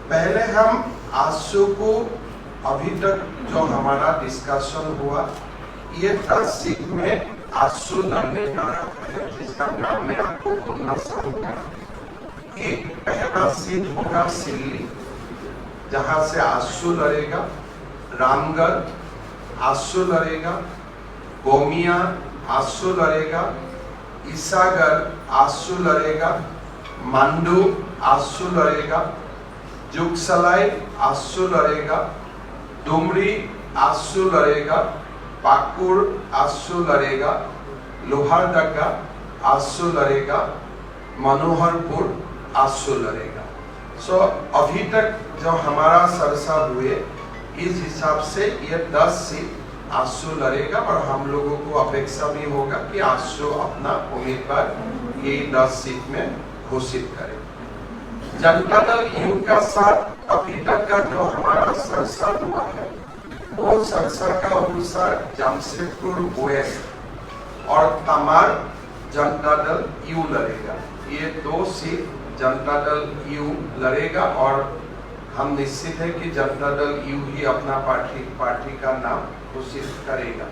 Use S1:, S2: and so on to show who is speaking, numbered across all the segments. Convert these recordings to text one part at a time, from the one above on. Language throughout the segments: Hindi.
S1: पहले हम आजसू को अभी तक जो हमारा डिस्कशन हुआ, ये 10 सीट में आजसू लड़ने जा रहा है, जिसका नाम मैं आपको बोलना चाहूंगा। एक पहला सीट होगा सिल्ली, जहां से आजसू लड़ेगा, रामगढ़ आजसू लड़ेगा, गोमिया आजसू लड़ेगा, ईसागढ़ आजसू लड़ेगा, मांडू आजसू लड़ेगा, जुगसलाई आजसू लड़ेगा, डुमरी आजसू लड़ेगा, पाकुड़ आजसू लड़ेगा, लोहारदगा आजसू लड़ेगा, मनोहरपुर आजसू लड़ेगा। सो अभी तक जो हमारा चर्चा हुए, इस हिसाब से ये 10 सीट आजसू लड़ेगा और हम लोगों को अपेक्षा भी होगा कि आजसू अपना उम्मीदवार ये 10 सीट में घोषित करे। जनता दल यू का साथ अभी तक का जो हमारा चर्चा हुआ है, वो चर्चा का अनुसार जमशेदपुर वेस्ट और तमार जनता दल यू लड़ेगा। ये 2 सीट जनता दल यू लड़ेगा और हम निश्चित है कि जनता दल यू ही अपना पार्टी का नाम घोषित करेगा।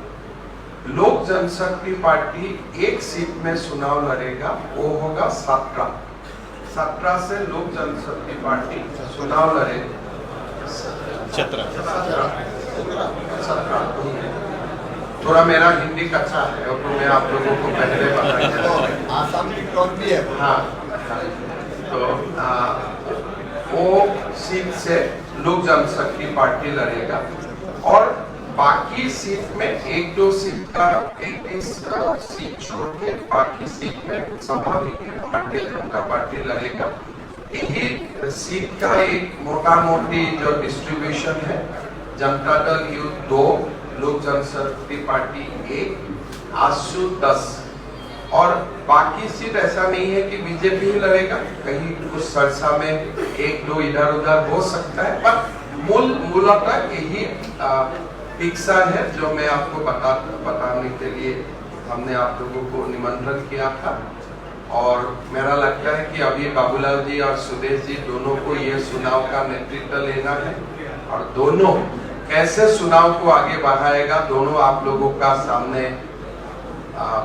S1: लोक जनशक्ति पार्टी एक सीट में चुनाव लड़ेगा, वो होगा 17 से लोक जनशक्ति पार्टी चुनाव लड़ेगा। 17 थोड़ा मेरा हिंदी कच्चा है और तो मैं आप लोगों को पहले बताया।
S2: आसाम की टॉप भी है।
S1: हाँ, तो वो सीट से लोक जनशक्ति पार्टी लड़ेगा और बाकी सीट में 1-2 सीट का एक सीट छोड़ के बाकी सीट में स्वाभाविक भारतीय जनता पार्टी लड़ेगा। यही सीट का एक मोटा मोटी जो डिस्ट्रीब्यूशन है, जनता दल यू 2, लोक जनशक्ति पार्टी 1, आजसू 10 और बाकी सीट ऐसा नहीं है कि बीजेपी ही लड़ेगा, कहीं कुछ चर्चा में 1-2 इधर उधर हो सकता है, पर मूलतः यही पिक्चर है जो मैं आपको बताने के लिए हमने आप लोगों को निमंत्रण किया था। और मेरा लगता है कि अभी बाबूलाल जी और सुदेश जी दोनों को ये चुनाव का नेतृत्व लेना है और दोनों कैसे चुनाव को आगे बढ़ाएगा, दोनों आप लोगों का सामने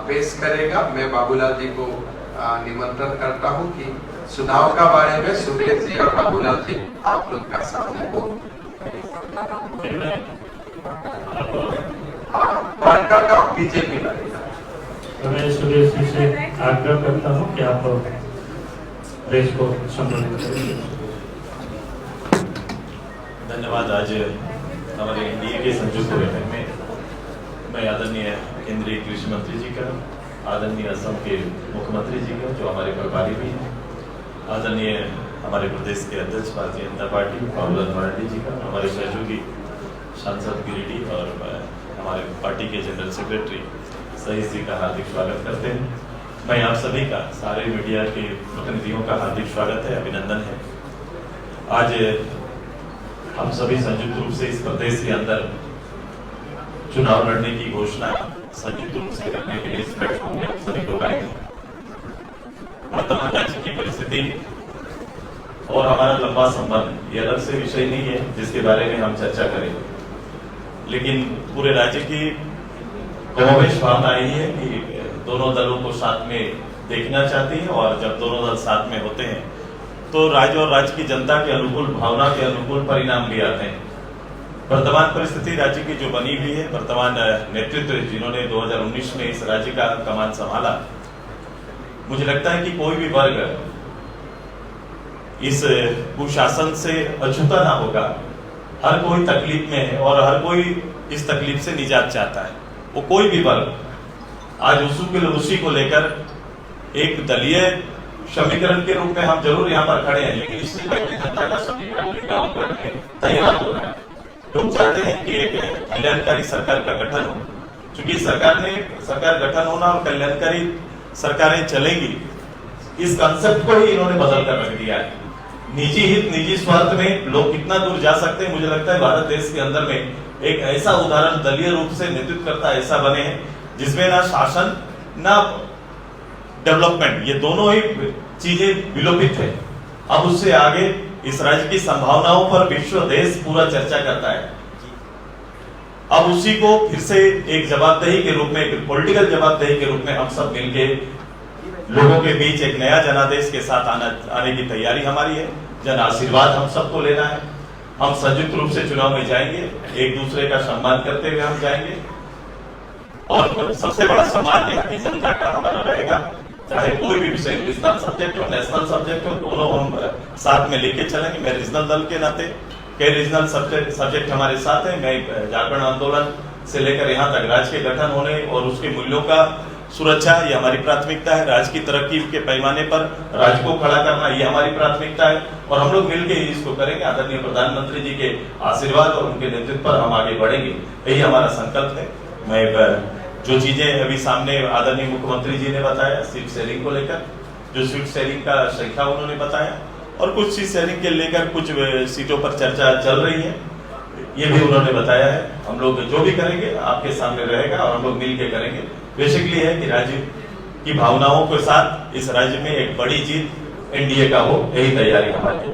S1: पेश करेगा। मैं बाबूलाल जी को निमंत्रण करता हूं कि चुनाव का बारे में सुदेश जी और बाबूलाल जी आप लोग का सामने बोल। बीजेपी लड़ेगा।
S3: तो मैं सुदेश जी से आग्रह करता हूं कि आप देश को संबोधित करें।
S4: धन्यवाद। आज हमारे एनडीए के संयुक्त बैठक में मैं आदरणीय केंद्रीय कृषि मंत्री जी का, आदरणीय असम के मुख्यमंत्री जी का जो हमारे प्रभारी भी हैं, आदरणीय हमारे प्रदेश के अध्यक्ष भारतीय जनता पार्टी बाबूलाल मरांडी जी का, हमारे सहयोगी सांसद गिरिडीह और हमारे पार्टी के जनरल सेक्रेटरी सहीश जी का हार्दिक स्वागत करते हैं। मैं आप सभी का, सारे मीडिया के प्रतिनिधियों का हार्दिक स्वागत है, अभिनंदन है। आज हम सभी संयुक्त रूप से इस प्रदेश के अंदर चुनाव लड़ने की घोषणा संयुक्त रूप से करने के लिए इस प्लेटफॉर्म में सभी लोग आए हैं। वर्तमान राज्य की परिस्थिति और हमारा लंबा संबंध ये अलग से विषय नहीं है जिसके बारे में हम चर्चा करें, लेकिन पूरे राज्य की कमोबेश भावना यही है कि दोनों दलों को साथ में देखना चाहती है और जब दोनों दल साथ में होते हैं तो राज्य और राज्य की जनता के अनुकूल भावना के अनुकूल परिणाम भी आते हैं। वर्तमान परिस्थिति राज्य की जो बनी हुई है, वर्तमान नेतृत्व जिन्होंने 2019 में इस राज्य का कमान संभाला, मुझे लगता है कि कोई भी वर्ग इस कुशासन से अछूता ना होगा। हर कोई तकलीफ में है और हर कोई इस तकलीफ से निजात चाहता है। वो कोई भी वर्ग आज उसी को लेकर एक दलीय समीकरण के रूप में हम जरूर यहाँ पर खड़े हैं, लेकिन इससे लोग चाहते हैं कि एक कल्याणकारी सरकार का गठन हो। चूंकि सरकार गठन होना और कल्याणकारी सरकारें चलेंगी, इस कंसेप्ट को ही इन्होंने बदल कर रख दिया है। निजी हित, निजी स्वार्थ में लोग कितना दूर जा सकते हैं, मुझे लगता है भारत देश के अंदर में एक ऐसा उदाहरण दलीय रूप से नेतृत्व करता ऐसा बने हैं जिसमें ना शासन ना डेवलपमेंट, ये दोनों ही चीजें विलोपित है। अब उससे आगे इस राज्य की संभावनाओं पर विश्व देश पूरा चर्चा करता है। अब उसी को फिर से एक जवाबदेही के रूप में, एक पॉलिटिकल जवाबदेही के रूप में हम सब मिलके लोगों के बीच एक नया जनादेश के साथ आने की तैयारी हमारी है। जन आशीर्वाद हम सबको लेना है। हम संयुक्त रूप से चुनाव में जाएंगे, एक दूसरे का सम्मान करते हुए हम जाएंगे और सबसे बड़ा सम्मान हमारा रहेगा, चाहे कोई भी विषय, रीजनल सब्जेक्ट हो, नेशनल सब्जेक्ट हो, दोनों हम साथ में लेके चलेंगे। मैं रीजनल दल के नाते कई रीजनल सब्जेक्ट हमारे साथ हैं। मैं झारखंड आंदोलन से लेकर यहाँ तक राज्य के गठन होने और उसके मूल्यों का सुरक्षा, ये हमारी प्राथमिकता है। राज्य की तरक्की के पैमाने पर राज्य को खड़ा करना, ये हमारी प्राथमिकता है और हम लोग मिलकर इसको करेंगे। आदरणीय प्रधानमंत्री जी के आशीर्वाद और उनके नेतृत्व पर हम आगे बढ़ेंगे, यही हमारा संकल्प है। मैं जो चीजें अभी सामने आदरणीय मुख्यमंत्री जी ने बताया सीट शेयरिंग को लेकर, जो सीट शेयरिंग का संख्या उन्होंने बताया और कुछ सीट शेयरिंग के लेकर कुछ सीटों पर चर्चा चल रही है, ये भी उन्होंने बताया है। हम लोग जो भी करेंगे आपके सामने रहेगा और हम लोग मिलकर करेंगे। बेसिकली है कि राज्य की भावनाओं के साथ इस राज्य में एक बड़ी जीत एनडीए का हो, यही तैयारी हमारी।